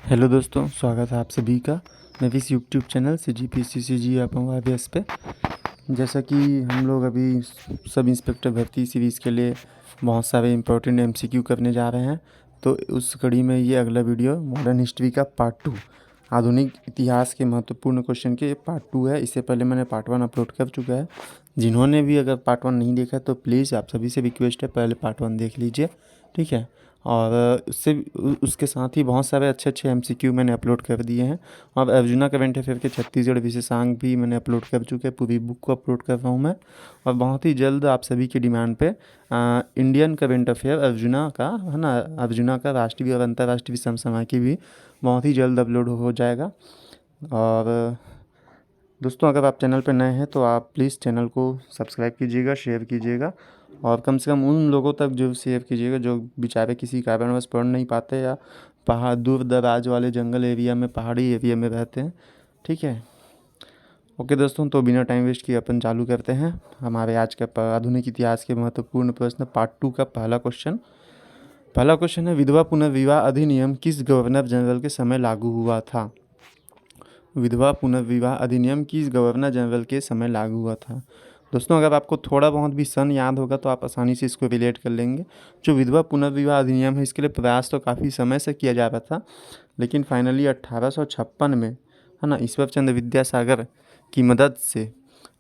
Hello दोस्तों, स्वागत है आप सभी का मेरे इस यूट्यूब चैनल CGPCCG आप IAS पे। जैसा कि हम लोग अभी सब इंस्पेक्टर भर्ती सीरीज़ के लिए बहुत सारे इम्पोर्टेंट MCQ करने जा रहे हैं, तो उस कड़ी में ये अगला वीडियो मॉडर्न हिस्ट्री का पार्ट 2 आधुनिक इतिहास के महत्वपूर्ण क्वेश्चन के पार्ट 2 है। इससे पहले मैंने पार्ट 1 अपलोड कर चुका है। जिन्होंने भी अगर पार्ट 1 नहीं देखा तो प्लीज़ आप सभी से रिक्वेस्ट है, पहले पार्ट 1 देख लीजिए, ठीक है। और उसके साथ ही बहुत सारे अच्छे अच्छे MCQ मैंने अपलोड कर दिए हैं। और अर्जुना करंट अफेयर के छत्तीसगढ़ विशेषांक भी मैंने अपलोड कर चुके हैं, पूरी बुक को अपलोड कर रहा हूँ मैं। और बहुत ही जल्द आप सभी की डिमांड पे इंडियन करंट अफेयर अर्जुना का, है ना, अर्जुना का राष्ट्रीय और अंतर्राष्ट्रीय समसामयिकी भी बहुत ही जल्द अपलोड हो जाएगा। और दोस्तों, अगर आप चैनल पर नए हैं तो आप प्लीज़ चैनल को सब्सक्राइब कीजिएगा, शेयर कीजिएगा, और कम से कम उन लोगों तक जो शेयर कीजिएगा जो बेचारे किसी कारणवश पढ़ नहीं पाते या पहाड़ दूर दराज वाले जंगल एरिया में, पहाड़ी एरिया में रहते हैं, ठीक है। ओके दोस्तों, तो बिना टाइम वेस्ट किए अपन चालू करते हैं हमारे आज का आधुनिक इतिहास के महत्वपूर्ण प्रश्न पार्ट 2 का पहला क्वेश्चन है, विधवा पुनर्विवाह अधिनियम किस गवर्नर जनरल के समय लागू हुआ था? विधवा पुनर्विवाह अधिनियम किस गवर्नर जनरल के समय लागू हुआ था? दोस्तों, अगर आपको थोड़ा बहुत भी सन याद होगा तो आप आसानी से इसको रिलेट कर लेंगे। जो विधवा पुनर्विवाह अधिनियम है, इसके लिए प्रयास तो काफ़ी समय से किया जा रहा था, लेकिन फाइनली 1856 में, है ना, ईश्वर चंद्र विद्यासागर की मदद से, है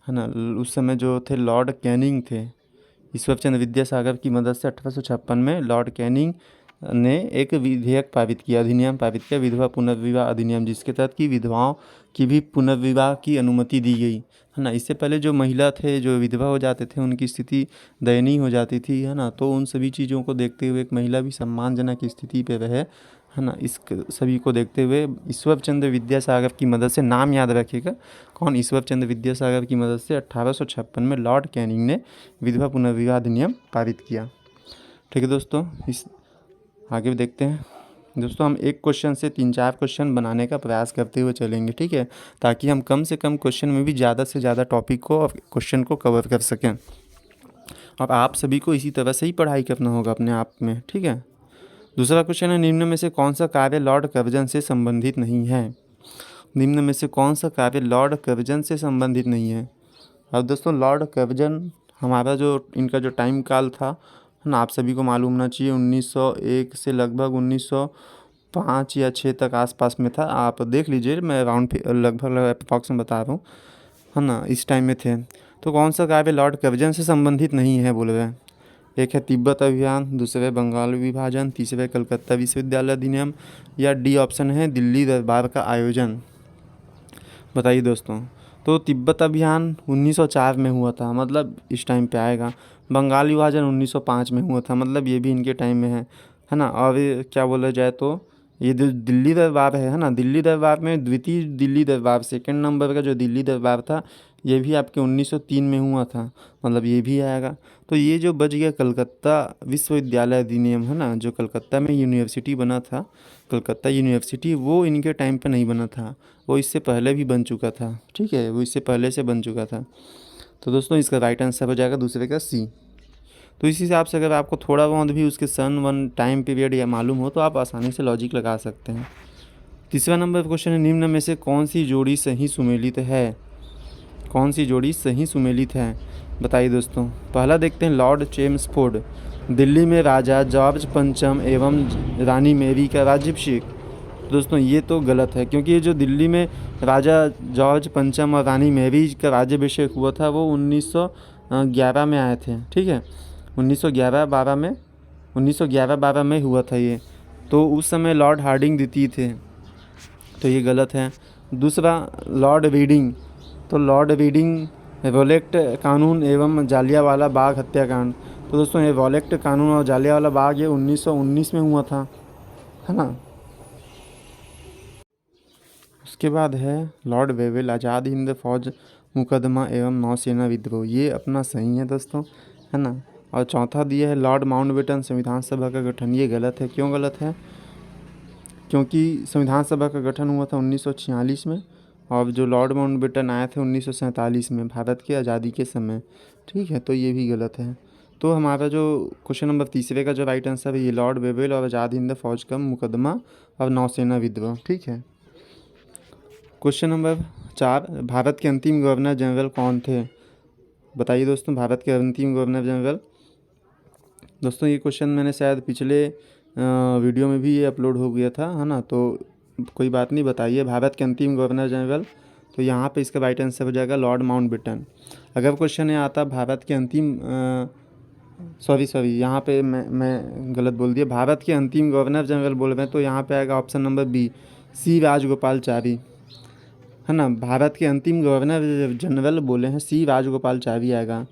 ना, उस समय जो थे लॉर्ड कैनिंग थे, ईश्वर चंद्र विद्यासागर की मदद से 1856 में लॉर्ड कैनिंग ने एक विधेयक पारित किया, अधिनियम पारित किया, विधवा पुनर्विवाह अधिनियम, जिसके तहत कि विधवाओं की भी पुनर्विवाह की अनुमति दी गई, है ना। इससे पहले जो महिला थे, जो विधवा हो जाते थे, उनकी स्थिति दयनीय हो जाती थी, है ना। तो उन सभी चीज़ों को देखते हुए एक महिला भी सम्मानजनक स्थिति पे रहे, है ना, इस सभी को देखते हुए ईश्वर चंद्र विद्यासागर की मदद से, नाम याद रखिएगा कौन, ईश्वर चंद्र विद्यासागर की मदद से 1856 में लॉर्ड कैनिंग ने विधवा पुनर्विवाह अधिनियम पारित किया। ठीक है दोस्तों, इस आगे भी देखते हैं। दोस्तों, हम एक क्वेश्चन से 3-4 क्वेश्चन बनाने का प्रयास करते हुए चलेंगे, ठीक है, ताकि हम कम से कम क्वेश्चन में भी ज़्यादा से ज़्यादा टॉपिक को और क्वेश्चन को कवर कर सकें। और आप सभी को इसी तरह से ही पढ़ाई करना होगा अपने आप में, ठीक है। दूसरा क्वेश्चन है, निम्न में से कौन सा कार्य लॉर्ड कर्जन से संबंधित नहीं है? निम्न में से कौन सा कार्य लॉर्ड कर्जन से संबंधित नहीं है? अब दोस्तों, लॉर्ड कर्जन हमारा जो इनका जो टाइम काल था ना, आप सभी को मालूम होना चाहिए, 1901 से लगभग 1905 या 6 तक आसपास में था। आप देख लीजिए, मैं राउंड लगभग अप्रॉक्स में बता रहा हूँ, है ना, इस टाइम में थे। तो कौन सा कार्य लॉर्ड कर्जन से संबंधित नहीं है बोल रहे हैं? एक है तिब्बत अभियान, दूसरे बंगाल विभाजन, तीसरे कलकत्ता विश्वविद्यालय अधिनियम, या डी ऑप्शन है दिल्ली दरबार का आयोजन। बताइए दोस्तों। तो तिब्बत अभियान 1904 में हुआ था, मतलब इस टाइम पे आएगा। बंगाल विभाजन 1905 में हुआ था, मतलब ये भी इनके टाइम में है ना। और ये क्या बोला जाए तो ये जो दिल्ली दरबार है ना, दिल्ली दरबार में द्वितीय दिल्ली दरबार, सेकंड नंबर का जो दिल्ली दरबार था, ये भी आपके 1903 में हुआ था, मतलब ये भी आएगा। तो ये जो बच गया कलकत्ता विश्वविद्यालय अधिनियम, है ना, जो कलकत्ता में यूनिवर्सिटी बना था, कलकत्ता यूनिवर्सिटी, वो इनके टाइम पे नहीं बना था, वो इससे पहले भी बन चुका था, ठीक है, वो इससे पहले से बन चुका था। तो दोस्तों, इसका राइट आंसर हो जाएगा दूसरे का सी। तो इस हिसाब से अगर आपको थोड़ा बहुत भी उसके सन वन टाइम पीरियड या मालूम हो तो आप आसानी से लॉजिक लगा सकते हैं। तीसरा नंबर क्वेश्चन है, निम्न में से कौन सी जोड़ी सही सुमेलित है? कौन सी जोड़ी सही सुमेलित है? बताइए दोस्तों। पहला देखते हैं, लॉर्ड चेम्सफोर्ड, दिल्ली में राजा जॉर्ज पंचम एवं रानी मेरी का राज्याभिषेक। दोस्तों, ये तो गलत है, क्योंकि ये जो दिल्ली में राजा जॉर्ज पंचम और रानी मेरी का राज्याभिषेक हुआ था वो 1911 में आए थे, ठीक है, 1911-12 में हुआ था ये। तो उस समय लॉर्ड हार्डिंग द्वितीय थे, तो ये गलत है। दूसरा, लॉर्ड रीडिंग, तो लॉर्ड रीडिंग रोलेक्ट कानून एवं जालियांवाला बाग हत्याकांड। तो दोस्तों, ये रोलेक्ट कानून और जालियांवाला बाग ये 1919 में हुआ था, है ना। उसके बाद है लॉर्ड वेवेल, आज़ाद हिंद फौज मुकदमा एवं नौसेना विद्रोह, ये अपना सही है दोस्तों, है ना। और चौथा दिया है लॉर्ड माउंटबेटन, संविधान सभा का गठन, ये गलत है। क्यों गलत है? क्योंकि संविधान सभा का गठन हुआ था 1946 में, और जो लॉर्ड माउंटबेटन आए थे 1947 में, भारत की आज़ादी के समय, ठीक है, तो ये भी गलत है। तो हमारा जो क्वेश्चन नंबर तीसरे का जो राइट आंसर है ये लॉर्ड वेवेल और आज़ाद हिंद फौज का मुकदमा और नौसेना विद्रोह। ठीक है। क्वेश्चन नंबर 4, भारत के अंतिम गवर्नर जनरल कौन थे? बताइए दोस्तों, भारत के अंतिम गवर्नर जनरल। दोस्तों ये क्वेश्चन मैंने शायद पिछले वीडियो में भी ये अपलोड हो गया था, है ना, तो कोई बात नहीं, बताइए भारत के अंतिम गवर्नर जनरल। तो यहाँ पे इसका राइट आंसर हो जाएगा लॉर्ड माउंटबेटन। अगर क्वेश्चन ये आता भारत के अंतिम सॉरी यहाँ पे मैं गलत बोल दिया, भारत के अंतिम गवर्नर जनरल बोल रहे हैं, तो यहाँ पे आएगा ऑप्शन नंबर बी, सी राजगोपालाचारी, है ना। भारत के अंतिम गवर्नर जनरल बोले हैं सी राजगोपालाचारी आएगा,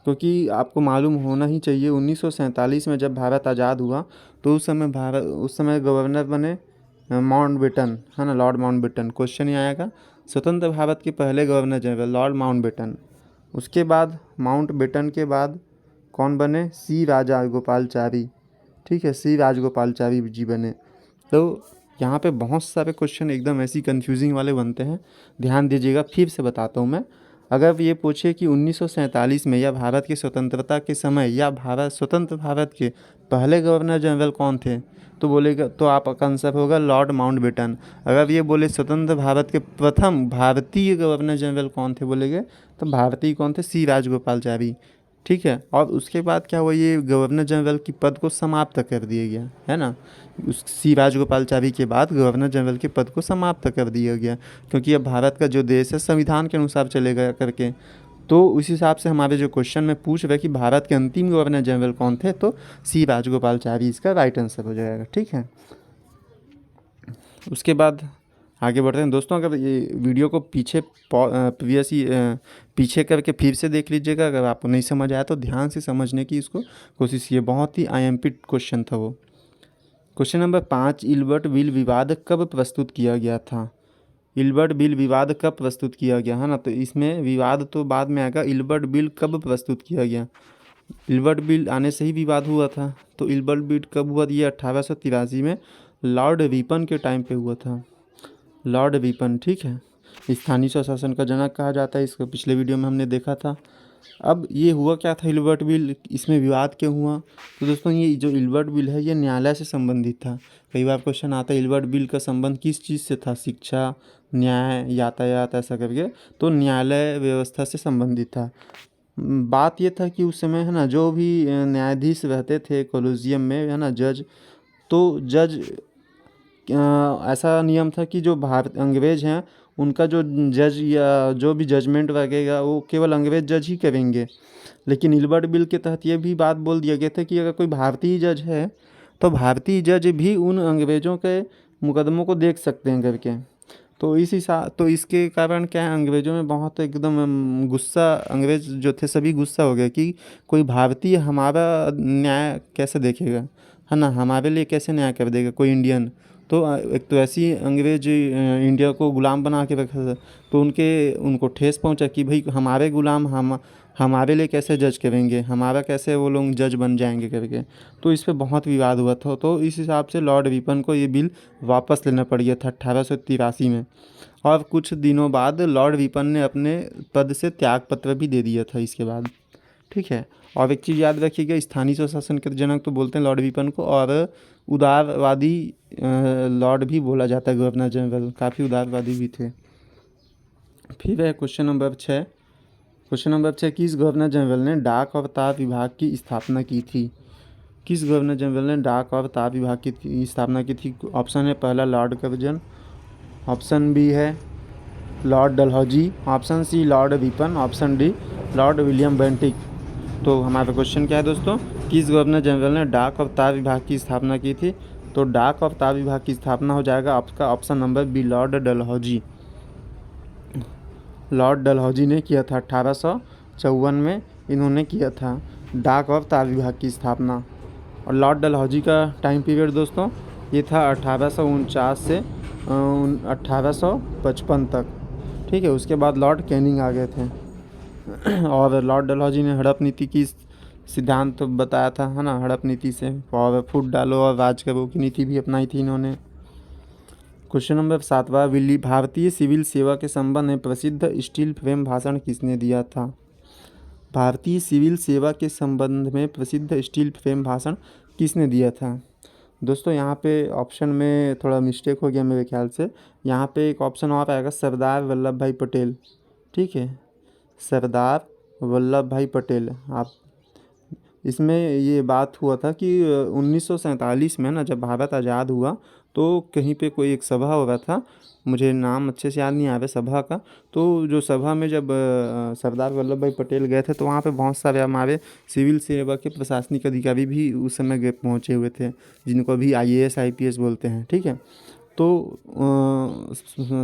क्योंकि आपको मालूम होना ही चाहिए 1947 में जब भारत आज़ाद हुआ तो उस समय गवर्नर बने माउंटबेटन, है ना, लॉर्ड माउंटबेटन। क्वेश्चन ये आएगा स्वतंत्र भारत के पहले गवर्नर जनरल लॉर्ड माउंटबेटन। उसके बाद माउंटबेटन के बाद कौन बने? सी राजगोपालाचारी। ठीक है, सी राजगोपालाचारी जी बने। तो यहाँ पे बहुत सारे क्वेश्चन एकदम ऐसी कंफ्यूजिंग वाले बनते हैं, ध्यान दीजिएगा। फिर से बताता हूँ मैं, अगर ये पूछे कि 1947 में या भारत की स्वतंत्रता के समय या स्वतंत्र भारत के पहले गवर्नर जनरल कौन थे, तो बोलेगा, तो आपका आंसर होगा लॉर्ड माउंटबेटन। अगर ये बोले स्वतंत्र भारत के प्रथम भारतीय गवर्नर जनरल कौन थे बोलेंगे, तो भारतीय कौन थे? सी राजगोपालाचारी। ठीक है। और उसके बाद क्या हुआ, ये गवर्नर जनरल की पद को समाप्त कर दिया गया, है ना। उस सी राजगोपालाचारी के बाद गवर्नर जनरल के पद को समाप्त कर दिया गया, क्योंकि अब भारत का जो देश है संविधान के अनुसार चलेगा करके। तो उस हिसाब से हमारे जो क्वेश्चन में पूछ रहे कि भारत के अंतिम गवर्नर जनरल कौन थे, तो सी राजगोपालाचारी इसका राइट आंसर हो जाएगा। ठीक है। उसके बाद आगे बढ़ते हैं दोस्तों। अगर ये वीडियो को पीछे करके फिर से देख लीजिएगा, अगर आपको नहीं समझ आया तो ध्यान से समझने की इसको कोशिश कीजिए। बहुत ही IMP क्वेश्चन था वो। क्वेश्चन नंबर 5, इल्बर्ट बिल विवाद कब प्रस्तुत किया गया था? इल्बर्ट बिल विवाद कब प्रस्तुत किया गया, है ना। तो इसमें विवाद तो बाद में आएगा, इल्बर्ट बिल कब प्रस्तुत किया गया? इल्बर्ट बिल आने से ही विवाद हुआ था, तो इल्बर्ट बिल कब हुआ? ये 1883 में लॉर्ड रिपन के टाइम पे हुआ था, लॉर्ड रिपन। ठीक है। स्थानीय स्वशासन का जनक कहा जाता है, इसको पिछले वीडियो में हमने देखा था। अब ये हुआ क्या था इल्बर्ट बिल, इसमें विवाद क्यों हुआ? तो दोस्तों ये जो इल्बर्ट बिल है ये न्यायालय से संबंधित था। कई बार क्वेश्चन आता है इल्बर्ट बिल का संबंध किस चीज़ से था? शिक्षा, न्याय, यातायात, ऐसा करके। तो न्यायालय व्यवस्था से संबंधित था। बात ये था कि उस समय, है ना, जो भी न्यायाधीश रहते थे कॉलेजियम में, है ना, जज, तो जज ऐसा नियम था कि जो अंग्रेज़ हैं उनका जो जज या जो भी जजमेंट लगेगा वो केवल अंग्रेज़ जज ही करेंगे। लेकिन इल्बर्ट बिल के तहत ये भी बात बोल दिया गया था कि अगर कोई भारतीय जज है तो भारतीय जज भी उन अंग्रेज़ों के मुकदमों को देख सकते हैं करके। तो इसके कारण क्या है, अंग्रेज़ों में बहुत एकदम गुस्सा, अंग्रेज़ जो थे सभी गुस्सा हो गए कि कोई भारतीय हमारा न्याय कैसे देखेगा, है ना, हमारे लिए कैसे न्याय कर देगा कोई इंडियन। तो एक तो ऐसी अंग्रेज इंडिया को गुलाम बना के रखा था, तो उनको ठेस पहुंचा कि भाई हमारे गुलाम हमारे लिए कैसे जज करेंगे, हमारा कैसे वो लोग जज बन जाएंगे करके। तो इस पे बहुत विवाद हुआ था। तो इस हिसाब से लॉर्ड रिपन को ये बिल वापस लेना पड़ गया था 1883 में। और कुछ दिनों बाद लॉर्ड रिपन ने अपने पद से त्यागपत्र भी दे दिया था इसके बाद। ठीक है। और एक चीज़ याद रखिएगा, स्थानीय स्वशासन के जनक तो बोलते हैं लॉर्ड रिपन को, और उदारवादी लॉर्ड भी बोला जाता है गवर्नर जनरल, काफ़ी उदारवादी भी थे। फिर है क्वेश्चन नंबर 6। क्वेश्चन नंबर 6, किस गवर्नर जनरल ने डाक और तार विभाग की स्थापना की थी? किस गवर्नर जनरल ने डाक और तार विभाग की स्थापना की थी? ऑप्शन है पहला लॉर्ड कर्जन, ऑप्शन बी है Lord Dalhousie, option C Lord Ripon, option D Lord William Bentinck. तो हमारा क्वेश्चन क्या है दोस्तों, किस गवर्नर जनरल ने डाक और तार विभाग की स्थापना की थी? तो डाक और तार विभाग की स्थापना हो जाएगा आपका option number B, Lord Dalhousie. Lord Dalhousie ने किया था 1854 में, इन्होंने किया था डाक और तार विभाग की स्थापना। और लॉर्ड डलहौजी का टाइम पीरियड दोस्तों ये था 1849 से 1855 तक। ठीक है। उसके बाद लॉर्ड कैनिंग आ गए थे और लॉर्ड डलहौजी ने हड़प नीति की सिद्धांत बताया था, है ना, हड़प नीति से, और फूट डालो और राज करो की नीति भी अपनाई थी इन्होंने। क्वेश्चन नंबर 7वां, भारतीय सिविल सेवा के संबंध में प्रसिद्ध स्टील फ्रेम भाषण किसने दिया था? भारतीय सिविल सेवा के संबंध में प्रसिद्ध स्टील फ्रेम भाषण किसने दिया था? दोस्तों यहाँ पे ऑप्शन में थोड़ा मिस्टेक हो गया मेरे ख्याल से। यहाँ पे एक ऑप्शन और आएगा सरदार वल्लभ भाई पटेल। ठीक है, सरदार वल्लभ भाई पटेल। आप इसमें ये बात हुआ था कि 1947 में ना, जब भारत आज़ाद हुआ तो कहीं पे कोई एक सभा हो रहा था, मुझे नाम अच्छे से याद नहीं आ रहा सभा का। तो जो सभा में जब सरदार वल्लभ भाई पटेल गए थे तो वहाँ पे बहुत सारे हमारे सिविल सेवा के प्रशासनिक अधिकारी भी उस समय गए पहुँचे हुए थे, जिनको अभी IAS IPS बोलते हैं। ठीक है, तो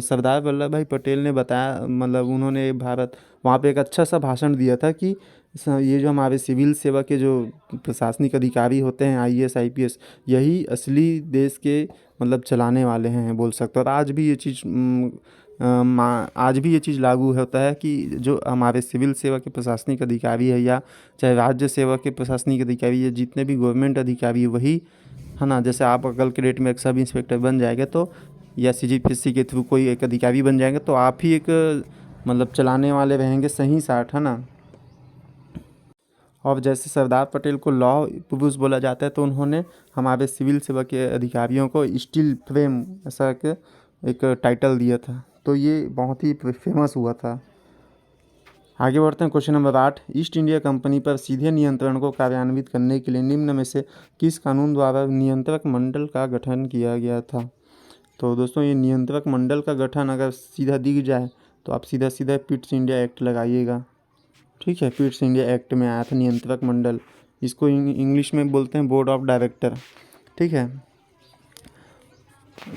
सरदार वल्लभ भाई पटेल ने बताया, मतलब उन्होंने भारत वहाँ पे एक अच्छा सा भाषण दिया था कि ये जो हमारे सिविल सेवा के जो प्रशासनिक अधिकारी होते हैं IAS IPS, यही असली देश के मतलब चलाने वाले हैं बोल सकते हो। और आज भी ये चीज़ आज भी ये चीज़ लागू होता है कि जो हमारे सिविल सेवा के प्रशासनिक अधिकारी है, या चाहे राज्य सेवा के प्रशासनिक अधिकारी है, जितने भी गवर्नमेंट अधिकारी है वही है ना। जैसे आप कल के डेट में एक सब इंस्पेक्टर बन जाएंगे तो, या CGPSC के थ्रू कोई एक अधिकारी बन जाएंगे तो आप ही एक मतलब चलाने वाले रहेंगे सही साठ, है ना। और जैसे सरदार पटेल को लौह पुरुष बोला जाता है, तो उन्होंने हमारे सिविल सेवा के अधिकारियों को स्टील फ्रेम ऐसा एक टाइटल दिया था, तो ये बहुत ही फेमस हुआ था। आगे बढ़ते हैं, question number 8। East India company पर सीधे नियंत्रण को कार्यान्वित करने के लिए निम्न में से किस कानून द्वारा नियंत्रक मंडल का गठन किया गया था? तो दोस्तों ये नियंत्रक मंडल का गठन अगर सीधा दिख जाए तो आप सीधा सीधा पिट्स इंडिया एक्ट लगाइएगा। ठीक है, पिट्स इंडिया एक्ट में आया था नियंत्रक मंडल, इसको इंग्लिश में बोलते हैं बोर्ड ऑफ डायरेक्टर। ठीक है,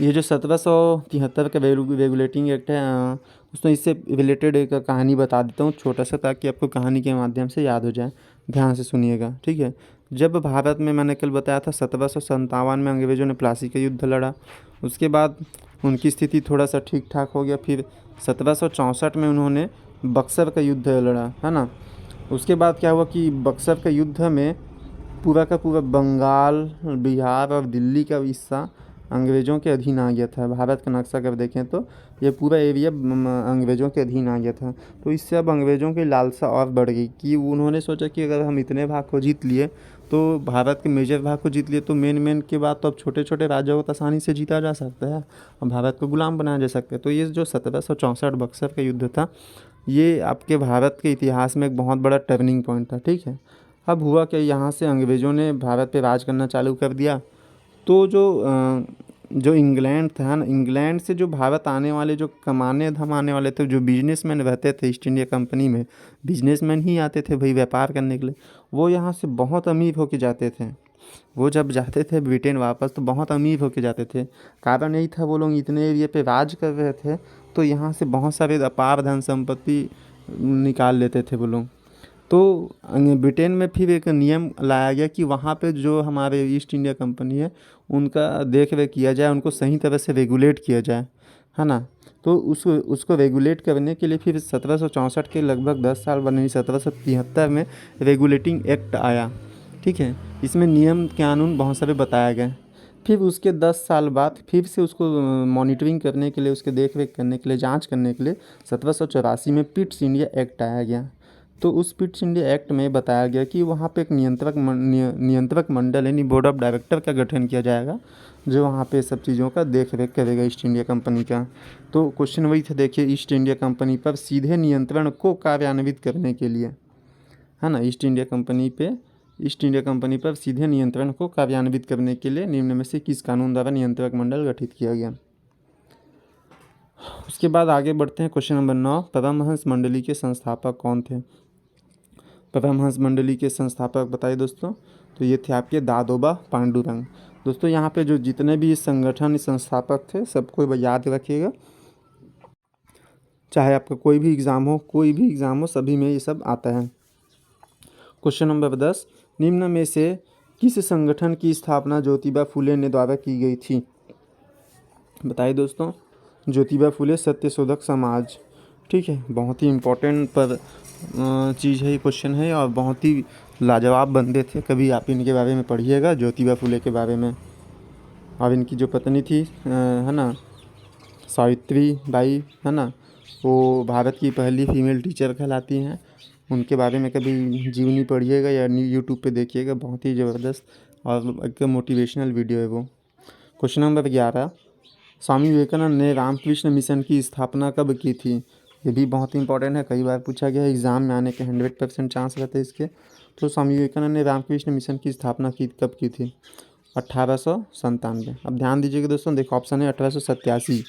ये जो 1773 का रेगुलेटिंग एक्ट है, उसमें इससे रिलेटेड एक कहानी बता देता हूँ छोटा सा, ताकि आपको कहानी के माध्यम से याद हो जाए। ध्यान से सुनिएगा। ठीक है, जब भारत में, मैंने कल बताया था 1757 में अंग्रेज़ों ने प्लासी का युद्ध लड़ा, उसके बाद उनकी स्थिति थोड़ा सा ठीक ठाक हो गया। फिर 1764 में उन्होंने बक्सर का युद्ध लड़ा, है ना। उसके बाद क्या हुआ कि बक्सर का युद्ध में पूरा का पूरा बंगाल, बिहार और दिल्ली का हिस्सा अंग्रेज़ों के अधीन आ गया था। भारत का नक्शा अगर देखें तो ये पूरा एरिया अंग्रेज़ों के अधीन आ गया था। तो इससे अब अंग्रेज़ों की लालसा और बढ़ गई कि उन्होंने सोचा कि अगर हम इतने भाग को जीत लिए, तो भारत के मेजर भाग को जीत लिए, तो मेन के बाद तो अब छोटे छोटे राज्यों को तो आसानी से जीता जा सकता है और भारत को गुलाम बनाया जा सकता है। तो ये जो 1764 बक्सर का युद्ध था, ये आपके भारत के इतिहास में एक बहुत बड़ा टर्निंग पॉइंट था। ठीक है, अब हुआ क्या, यहाँ से अंग्रेज़ों ने भारत पे राज करना चालू कर दिया। तो जो इंग्लैंड था ना, इंग्लैंड से जो भारत आने वाले, जो कमाने धमाने वाले थे, जो बिजनेसमैन रहते थे ईस्ट इंडिया कंपनी में, बिजनेसमैन ही आते थे भाई व्यापार करने के लिए, वो यहाँ से बहुत अमीर होके जाते थे। वो जब जाते थे ब्रिटेन वापस तो बहुत अमीर होके जाते थे। कारण यही था, वो लोग इतने एरिया पे राज कर रहे थे, तो यहाँ से बहुत सारे अपार धन संपत्ति निकाल लेते थे वो लोग। तो ब्रिटेन में फिर एक नियम लाया गया कि वहाँ पे जो हमारे ईस्ट इंडिया कंपनी है उनका देख रेख किया जाए, उनको सही तरह से रेगुलेट किया जाए, है ना। तो उसको रेगुलेट करने के लिए फिर 1764 के लगभग 10 साल बाद, 1773 में रेगुलेटिंग एक्ट आया। ठीक है, इसमें नियम कानून बहुत सारे बताए गए। फिर उसके 10 साल बाद फिर से उसको मॉनिटरिंग करने के लिए, उसके देख रेख करने के लिए, जांच करने के लिए 1784 में पिट्स इंडिया एक्ट आया गया। तो उस पिट्स इंडिया एक्ट में बताया गया कि वहाँ पे एक नियंत्रक मंडल यानी बोर्ड ऑफ डायरेक्टर का गठन किया जाएगा, जो वहाँ पे सब चीज़ों का देख रेख करेगा ईस्ट इंडिया कंपनी का। तो क्वेश्चन वही था, देखिए, ईस्ट इंडिया कंपनी पर सीधे नियंत्रण को कार्यान्वित करने के लिए, है ना, ईस्ट इंडिया कंपनी पर सीधे नियंत्रण को कार्यान्वित करने के लिए निम्न में से किस कानून द्वारा नियंत्रक मंडल गठित किया गया? उसके बाद आगे बढ़ते हैं, क्वेश्चन नंबर 9। परमहंस मंडली के संस्थापक कौन थे? परमहंस मंडली के संस्थापक बताइए दोस्तों। तो ये थे आपके दादोबा पांडुरंग। दोस्तों यहाँ पे जो जितने भी संगठन संस्थापक थे सबको याद रखिएगा, चाहे आपका कोई भी एग्ज़ाम हो, सभी में ये सब आता है। Question number 10। निम्न में से किस संगठन की स्थापना ज्योतिबा फुले ने द्वारा की गई थी? बताइए दोस्तों। ज्योतिबा फुले सत्यशोधक समाज। ठीक है, बहुत ही इम्पोर्टेंट पर चीज़ है, ये क्वेश्चन है, और बहुत ही लाजवाब बंदे थे। कभी आप इनके बारे में पढ़िएगा, ज्योतिबा फुले के बारे में। और इनकी जो पत्नी थी, है ना, सावित्री बाई, है ना, वो भारत की पहली फीमेल टीचर कहलाती हैं। उनके बारे में कभी जीवनी पढ़िएगा या यूट्यूब पे देखिएगा, बहुत ही ज़बरदस्त और एक मोटिवेशनल वीडियो है वो। क्वेश्चन नंबर 11, स्वामी विवेकानंद ने रामकृष्ण मिशन की स्थापना कब की थी? ये भी बहुत ही इंपॉर्टेंट है, कई बार पूछा गया है, एग्ज़ाम में आने के 100% चांस रहते हैं इसके। तो स्वामी विवेकानंद ने रामकृष्ण मिशन की स्थापना कब की थी? 1897। अब ध्यान दीजिएगा दोस्तों, देखो ऑप्शन है 1887,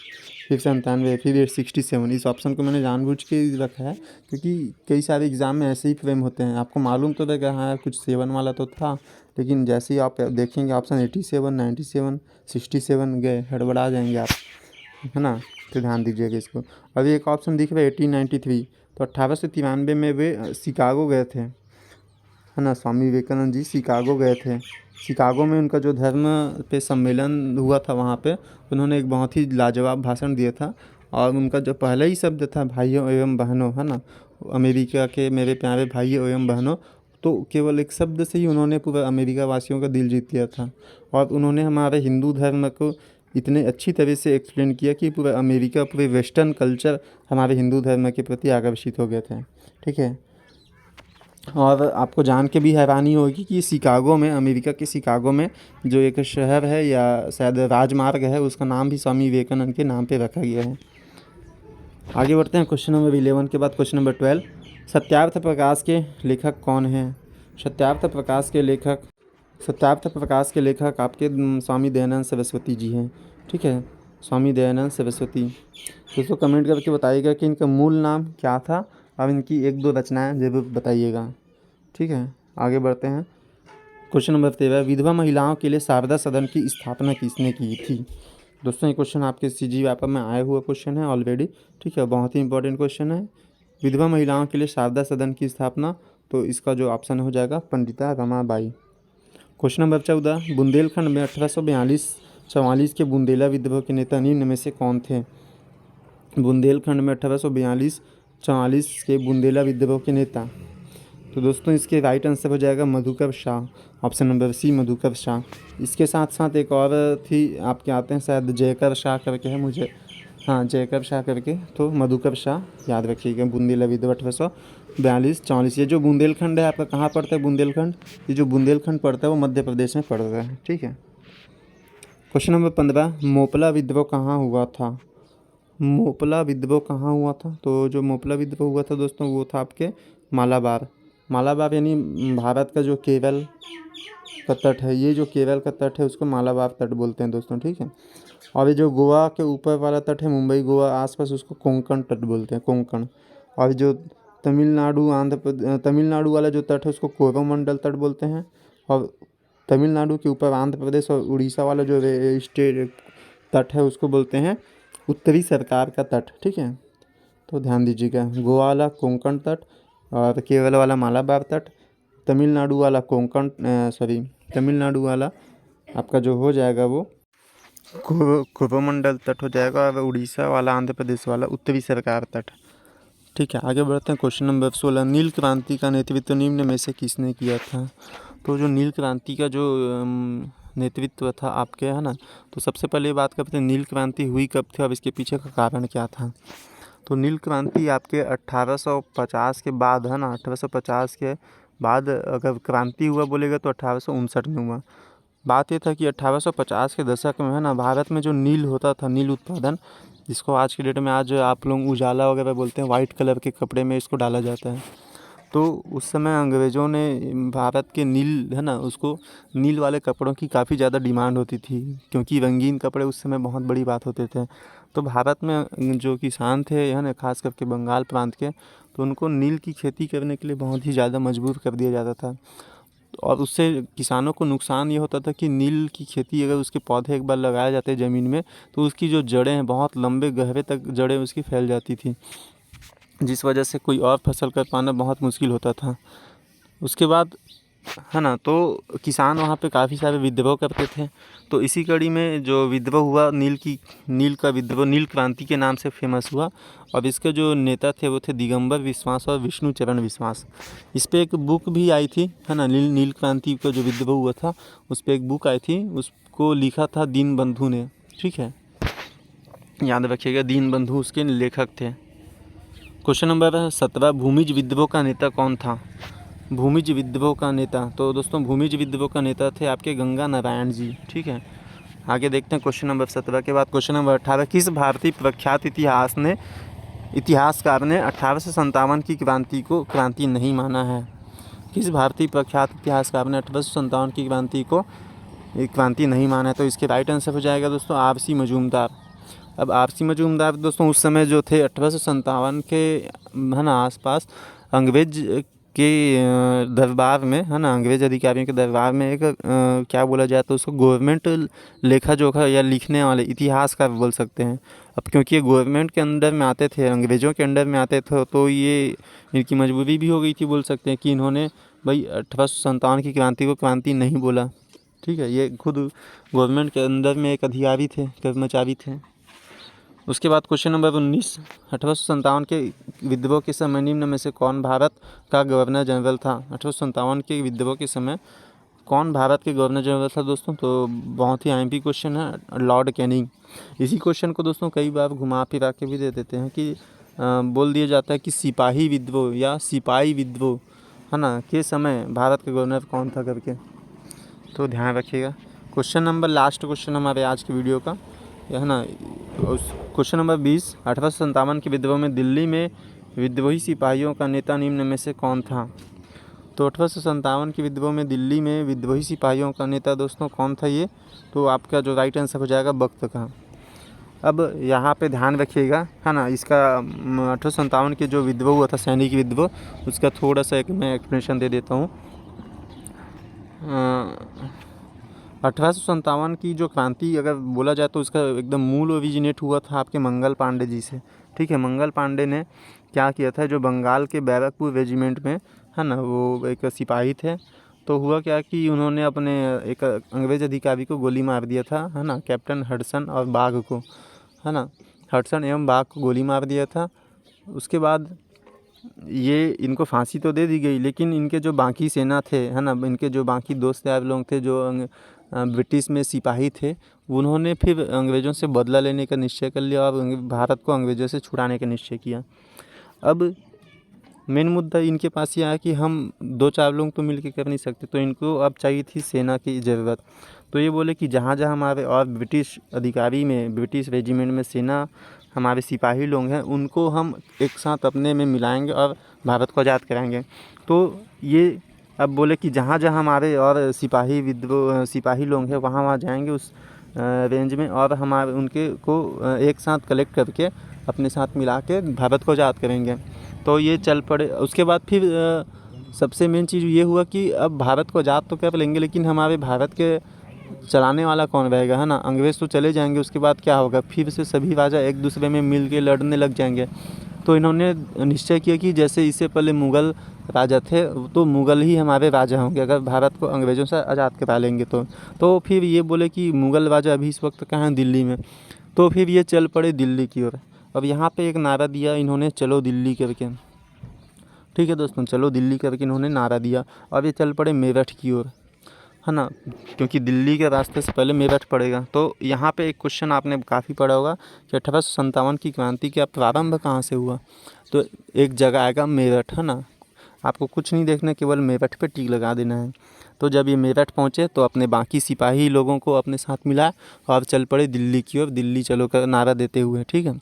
फिर 97, फिर 67। इस ऑप्शन को मैंने जानबूझ के रखा है क्योंकि कई सारे एग्ज़ाम में ऐसे ही फ्रेम होते हैं। आपको मालूम तो रहेगा हाँ कुछ 7 वाला तो था, लेकिन जैसे ही आप देखेंगे ऑप्शन 87, 97, 67 गए, हड़बड़ा जाएंगे आप, है ना। तो ध्यान दीजिएगा इसको। अभी एक ऑप्शन दिख रहा है 1893, तो 1893 में वे शिकागो गए थे, है ना। स्वामी विवेकानंद जी शिकागो गए थे। शिकागो में उनका जो धर्म पे सम्मेलन हुआ था, वहाँ पे उन्होंने एक बहुत ही लाजवाब भाषण दिया था। और उनका जो पहला ही शब्द था भाइयों एवं बहनों, है ना, अमेरिका के मेरे प्यारे भाइयों एवं बहनों, तो केवल एक शब्द से ही उन्होंने पूरे अमेरिका वासियों का दिल जीत लिया था। और उन्होंने हमारे हिंदू धर्म को इतने अच्छी तरह से एक्सप्लेन किया कि पूरा अमेरिका, पूरे वेस्टर्न कल्चर हमारे हिंदू धर्म के प्रति आकर्षित हो गए थे। ठीक है। और आपको जान के भी हैरानी होगी कि शिकागो में, अमेरिका के शिकागो में जो एक शहर है या शायद राजमार्ग है, उसका नाम भी स्वामी विवेकानंद के नाम पे रखा गया है। आगे बढ़ते हैं क्वेश्चन नंबर 11 के बाद क्वेश्चन नंबर 12, सत्यार्थ प्रकाश के लेखक कौन हैं? सत्यार्थ प्रकाश के लेखक आपके स्वामी दयानंद सरस्वती जी हैं। ठीक है, स्वामी दयानंद सरस्वती। दोस्तों कमेंट करके बताइएगा कि इनका मूल नाम क्या था और इनकी 1-2 रचनाएं ज़रूर बताइएगा। ठीक है, आगे बढ़ते हैं। क्वेश्चन नंबर 13, विधवा महिलाओं के लिए शारदा सदन की स्थापना किसने की थी? दोस्तों ये क्वेश्चन आपके CG व्यापक में आया हुआ क्वेश्चन है ऑलरेडी। ठीक है, बहुत ही इंपॉर्टेंट क्वेश्चन है। विधवा महिलाओं के लिए शारदा सदन की स्थापना, तो इसका जो ऑप्शन हो जाएगा पंडिता रमाबाई। क्वेश्चन नंबर 14, बुंदेलखंड में 1842-44 के बुंदेला विद्रोह के नेता निम्न में से कौन थे? बुंदेलखंड में 1842-44 के बुंदेला विद्रोह के नेता, तो दोस्तों इसके राइट आंसर हो जाएगा Madhukar Shah, option number C Madhukar Shah. इसके साथ साथ एक और थी, आपके आते हैं शायद जयकर शाह करके है, मुझे हाँ जयकर शाह करके, तो मधुकर शाह याद रखिएगा। बुंदेला विद्रोह 1842-44। ये जो बुंदेलखंड है आपका कहाँ पड़ता है? बुंदेलखंड, ये जो बुंदेलखंड पड़ता है वो मध्य प्रदेश में पड़ रहा है। ठीक है। क्वेश्चन नंबर 15, मोपला विद्रोह कहाँ हुआ था? मोपला विद्रोह कहाँ हुआ था? तो जो मोपला विद्रोह हुआ था दोस्तों वो था आपके मालाबार। मालाबार यानी भारत का जो केरल का तट है, ये जो केरल का तट है उसको मालाबार तट बोलते हैं दोस्तों। ठीक है। और ये जो गोवा के ऊपर वाला तट है, मुंबई गोवा आसपास, उसको कोंकण तट बोलते हैं, कोंकण। और जो तमिलनाडु वाला जो तट है उसको कोरोमंडल तट बोलते हैं। और तमिलनाडु के ऊपर आंध्र प्रदेश और उड़ीसा वाला जो स्टेट तट है उसको बोलते हैं उत्तरी सरकार का तट। ठीक है, तो ध्यान दीजिएगा, गोवा वाला कोंकण तट और केरल वाला मालाबार तट, तमिलनाडु वाला तमिलनाडु वाला आपका जो हो जाएगा वो कोरोमंडल तट हो जाएगा, और उड़ीसा वाला, आंध्र प्रदेश वाला उत्तरी सरकार तट। ठीक है, आगे बढ़ते हैं। क्वेश्चन नंबर 16, नील क्रांति का नेतृत्व निम्न में से किसने किया था? तो जो नील क्रांति का जो नेतृत्व था आपके, है ना, तो सबसे पहले बात करते हैं नील क्रांति हुई कब थी और इसके पीछे का कारण क्या था। तो नील क्रांति आपके 1850 के बाद, है ना, 1850 के बाद अगर क्रांति हुआ बोलेगा तो 1859 में हुआ। बात ये था कि 1850 के दशक में, है ना, भारत में जो नील होता था, नील उत्पादन, जिसको आज की डेट में आज आप लोग उजाला वगैरह बोलते हैं, वाइट कलर के कपड़े में इसको डाला जाता है। तो उस समय अंग्रेज़ों ने भारत के नील, है ना, उसको नील वाले कपड़ों की काफ़ी ज़्यादा डिमांड होती थी, क्योंकि रंगीन कपड़े उस समय बहुत बड़ी बात होते थे। तो भारत में जो किसान थे, है ना, खास करके बंगाल प्रांत के, तो उनको नील की खेती करने के लिए बहुत ही ज़्यादा मजबूर कर दिया जाता था। और उससे किसानों को नुकसान ये होता था कि नील की खेती अगर उसके पौधे एक बार लगाए जाते ज़मीन में, तो उसकी जो जड़ें हैं बहुत लंबे गहरे तक जड़ें उसकी फैल जाती थी, जिस वजह से कोई और फसल कर पाना बहुत मुश्किल होता था। उसके बाद, है ना, तो किसान वहाँ पे काफ़ी सारे विद्रोह करते थे। तो इसी कड़ी में जो विद्रोह हुआ, नील का विद्रोह नील क्रांति के नाम से फेमस हुआ। और इसके जो नेता थे वो थे दिगंबर विश्वास और विष्णु चरण विश्वास। इस पर एक बुक भी आई थी, है ना, नील क्रांति का जो विद्रोह हुआ था उस पर एक बुक आई थी, उसको लिखा था दीनबंधु ने। ठीक है, याद रखिएगा, दीनबंधु उसके लेखक थे। क्वेश्चन नंबर 17, भूमिज विद्रोह का नेता कौन था? भूमिज विद्रोह का नेता, तो दोस्तों भूमिज विद्रोह का नेता थे आपके गंगा नारायण जी। ठीक है, आगे देखते हैं क्वेश्चन नंबर 17 के बाद क्वेश्चन नंबर 18, किस भारतीय प्रख्यात इतिहासकार ने 1857 की क्रांति को क्रांति नहीं माना है? किस भारतीय प्रख्यात इतिहासकार ने 1857 की क्रांति को क्रांति नहीं माना है? तो इसके राइट आंसर हो जाएगा दोस्तों आर.सी. मजूमदार। अब आर.सी. मजूमदार दोस्तों उस समय जो थे 1857 के है ना आसपास अंग्रेज के दरबार में है ना, अंग्रेज अधिकारियों के दरबार में एक क्या बोला जाए तो उसको गवर्नमेंट लेखा जोखा या लिखने वाले इतिहासकार बोल सकते हैं। अब क्योंकि ये गवर्नमेंट के अंडर में आते थे, अंग्रेज़ों के अंडर में आते थे, तो ये इनकी मजबूरी भी हो गई थी बोल सकते हैं कि इन्होंने भाई 1857 की क्रांति को क्रांति नहीं बोला। ठीक है, ये खुद गवर्नमेंट के अंदर में एक अधिकारी थे, कर्मचारी थे। उसके बाद क्वेश्चन नंबर 19, 1857 के विद्रोह के समय निम्न में से कौन भारत का गवर्नर जनरल था? 1857 के विद्रोह के समय कौन भारत के गवर्नर जनरल था दोस्तों? तो बहुत ही आईएमपी क्वेश्चन है, लॉर्ड कैनिंग। इसी क्वेश्चन को दोस्तों कई बार घुमा फिरा के भी दे देते हैं कि बोल दिया जाता है कि सिपाही विद्रोह या सिपाही विद्रोह है ना के समय भारत के गवर्नर कौन था करके, तो ध्यान रखिएगा। क्वेश्चन नंबर लास्ट क्वेश्चन हमारे आज की वीडियो का है ना, क्वेश्चन नंबर 20, 1857 के विद्रोह में दिल्ली में विद्रोही सिपाहियों का नेता निम्न में से कौन था? तो 1857 के विद्रोह में दिल्ली में विद्रोही सिपाहियों का नेता दोस्तों कौन था ये? तो आपका जो राइट आंसर हो जाएगा बख्त खां। अब यहाँ पे ध्यान रखिएगा है ना, इसका 1857 के जो विद्रोह हुआ था सैनिक विद्रोह, उसका थोड़ा सा एक मैं एक्सप्लेनेशन दे देता हूँ। 1857 की जो क्रांति अगर बोला जाए तो उसका एकदम मूल ओरिजिनेट हुआ था आपके मंगल पांडे जी से। ठीक है, मंगल पांडे ने क्या किया था, जो बंगाल के बैरकपुर रेजिमेंट में है ना वो एक सिपाही थे, तो हुआ क्या कि उन्होंने अपने एक अंग्रेज़ अधिकारी को गोली मार दिया था है ना, कैप्टन हडसन और बाघ को है ना, हडसन एवं बाघ को गोली मार दिया था। उसके बाद ये इनको फांसी तो दे दी गई, लेकिन इनके जो बाकी सेना थे है ना, इनके जो बाकी दोस्त यार लोग थे जो ब्रिटिश में सिपाही थे, उन्होंने फिर अंग्रेज़ों से बदला लेने का निश्चय कर लिया और भारत को अंग्रेज़ों से छुड़ाने का निश्चय किया। अब मेन मुद्दा इनके पास ये आया कि हम 2-4 लोग तो मिल के कर नहीं सकते, तो इनको अब चाहिए थी सेना की ज़रूरत। तो ये बोले कि जहाँ जहाँ हमारे और ब्रिटिश अधिकारी में, ब्रिटिश रेजिमेंट में सेना हमारे सिपाही लोग हैं, उनको हम एक साथ अपने में मिलाएंगे और भारत को आज़ाद कराएंगे। तो ये अब बोले कि जहाँ जहाँ हमारे और सिपाही लोग हैं वहाँ वहाँ जाएंगे उस रेंज में, और हमारे उनके को एक साथ कलेक्ट करके अपने साथ मिला के भारत को आज़ाद करेंगे। तो ये चल पड़े। उसके बाद फिर सबसे मेन चीज़ ये हुआ कि अब भारत को आज़ाद तो कर लेंगे, लेकिन हमारे भारत के चलाने वाला कौन रहेगा है ना, अंग्रेज़ तो चले जाएंगे, उसके बाद क्या होगा, फिर से सभी राजा एक दूसरे में मिल के लड़ने लग जाएंगे। तो इन्होंने निश्चय किया कि जैसे इससे पहले मुग़ल राजा थे, तो मुग़ल ही हमारे राजा होंगे अगर भारत को अंग्रेज़ों से आज़ाद करा लेंगे तो फिर ये बोले कि मुग़ल राजा अभी इस वक्त कहाँ हैं, दिल्ली में। तो फिर ये चल पड़े दिल्ली की ओर। अब यहाँ पे एक नारा दिया इन्होंने, चलो दिल्ली करके। ठीक है दोस्तों, चलो दिल्ली करके इन्होंने नारा दिया और ये चल पड़े मेरठ की ओर है ना, क्योंकि दिल्ली के रास्ते से पहले मेरठ पड़ेगा। तो यहाँ पे एक क्वेश्चन आपने काफ़ी पढ़ा होगा कि 1857 की क्रांति का प्रारंभ कहाँ से हुआ? तो एक जगह आएगा मेरठ है ना, आपको कुछ नहीं देखना, केवल मेरठ पे टिक लगा देना है। तो जब ये मेरठ पहुँचे तो अपने बाकी सिपाही लोगों को अपने साथ मिला और चल पड़े दिल्ली की ओर, दिल्ली चलो का नारा देते हुए। ठीक है,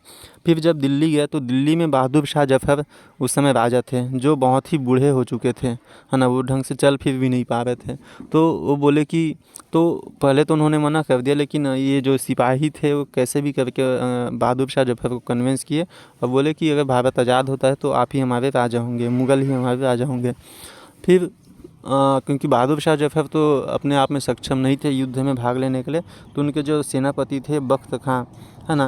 फिर जब दिल्ली गए तो दिल्ली में बहादुर शाह जफ़र उस समय राजा थे, जो बहुत ही बूढ़े हो चुके थे है ना, वो ढंग से चल फिर भी नहीं पा रहे थे। तो वो बोले कि तो पहले तो उन्होंने मना कर दिया, लेकिन ये जो सिपाही थे वो कैसे भी करके बहादुर शाह जफ़र को कन्विंस किए और बोले कि अगर भारत आज़ाद होता है तो आप ही हमारे राजा होंगे, मुग़ल ही हमारे राजा होंगे। फिर क्योंकि बहादुर शाह जफ़र तो अपने आप में सक्षम नहीं थे युद्ध में भाग लेने के लिए, तो उनके जो सेनापति थे बख्त खां है ना,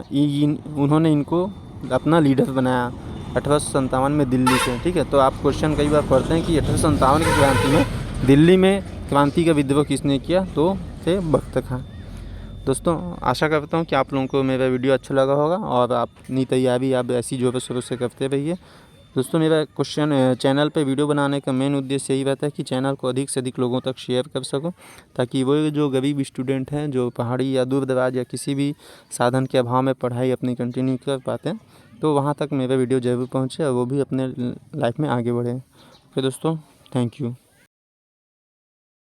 उन्होंने इनको अपना लीडर बनाया 1857 में दिल्ली से। ठीक है, तो आप क्वेश्चन कई बार पढ़ते हैं कि 1857 की क्रांति में दिल्ली में क्रांति का विद्रोह किसने किया, तो थे बख्त खां। दोस्तों आशा करता हूँ कि आप लोगों को मेरा वीडियो अच्छा लगा होगा और आप अपनी तैयारी आप ऐसी जोरों शोरों से करते रहिए। दोस्तों मेरा चैनल पे वीडियो बनाने का मेन उद्देश्य यही रहता है कि चैनल को अधिक से अधिक लोगों तक शेयर कर सकूं, ताकि वो जो गरीब स्टूडेंट हैं जो पहाड़ी या दूर दराज या किसी भी साधन के अभाव में पढ़ाई अपनी कंटिन्यू कर पाते हैं, तो वहाँ तक मेरा वीडियो ज़रूर पहुँचे और वो भी अपने लाइफ में आगे बढ़े। ओके दोस्तों, थैंक यू।